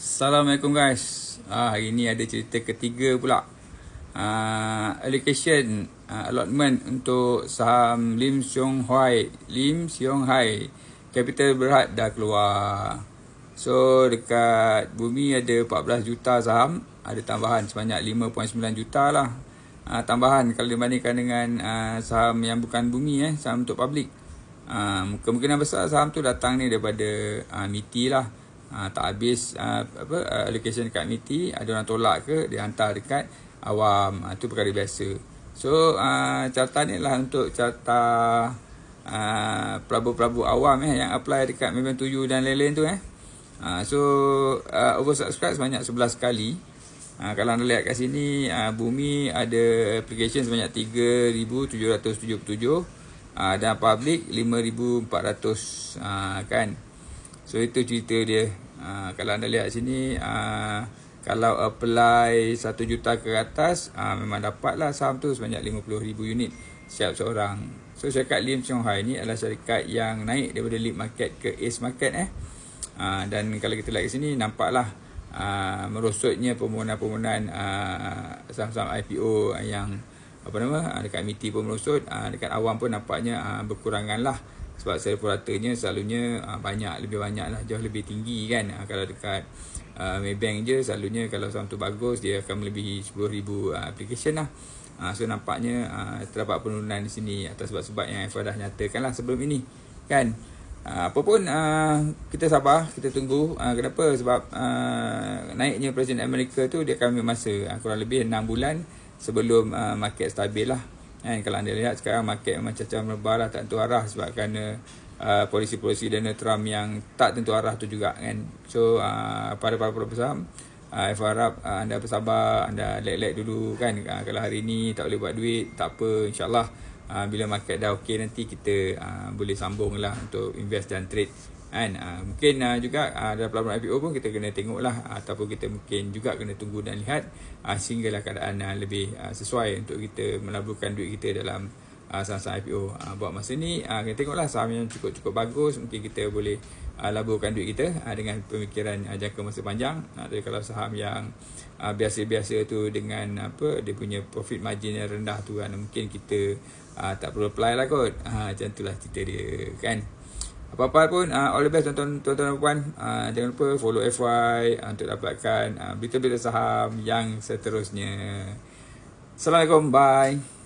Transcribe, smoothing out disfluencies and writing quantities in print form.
Assalamualaikum guys. Hari ni ada cerita ketiga pula. Allocation allotment untuk saham Lim Siong Hai. Capital Berhad dah keluar. So dekat bumi ada 14 juta saham, ada tambahan sebanyak 5.9 juta lah. Tambahan kalau dibandingkan dengan saham yang bukan bumi, saham untuk public. Kemungkinan besar saham tu datang ni daripada MITI lah. Tak habis allocation dekat MITI, ada orang tolak ke, dia hantar dekat awam. Itu perkara biasa. So carta ni lah untuk carta pelabu-pelabu awam yang apply dekat Membantuyu dan lain-lain tu. So oversubscribe sebanyak 11 kali. Kalau anda lihat kat sini, bumi ada application sebanyak 3,777 dan public 5,400 kan. So itu cerita dia. Kalau anda lihat sini, kalau apply 1 juta ke atas, memang dapatlah saham tu sebanyak 50,000 unit setiap seorang. So syarikat Lim Siong Hai ni adalah syarikat yang naik daripada Lead Market ke Ace Market. Dan kalau kita lihat sini, nampaklah merosotnya permohonan-permohonan saham-saham IPO yang dekat MITI pun merosot, dekat awam pun nampaknya berkurangan lah. Sebab self ratanya selalunya lebih banyak lah, jauh lebih tinggi kan. Kalau dekat Maybank je selalunya kalau saham tu bagus, dia akan melebihi 10,000 application lah. So nampaknya terdapat penurunan di sini atas sebab-sebab yang FA dah nyatakan lah sebelum ini kan. Apapun kita sabar, kita tunggu. Kenapa? Sebab naiknya Presiden Amerika tu dia akan ambil masa kurang lebih 6 bulan sebelum market stabil lah. Kalau anda lihat sekarang market memang cacah merebah lah, tak tentu arah sebab kerana polisi-polisi Donald Trump yang tak tentu arah tu juga kan. So para pesaham, FA harap anda bersabar, anda let dulu kan. Kalau hari ni tak boleh buat duit, tak apa, insyaAllah bila market dah okey nanti kita boleh sambung lah untuk invest dan trade kan. Mungkin juga dalam pelaburan IPO pun kita kena tengok lah, ataupun kita mungkin juga kena tunggu dan lihat sehinggalah keadaan lebih sesuai untuk kita melaburkan duit kita dalam saham-saham IPO. Buat masa ni kita tengoklah saham yang cukup bagus, mungkin kita boleh laburkan duit kita dengan pemikiran jangka masa panjang. Tapi kalau saham yang biasa-biasa tu dengan dia punya profit margin yang rendah tu kan, mungkin kita tak perlu apply lah kot. Macam itulah cerita dia kan. Apa-apa pun, all the best tuan-tuan dan puan. Jangan lupa follow FY untuk dapatkan berita-berita saham yang seterusnya. Assalamualaikum, bye.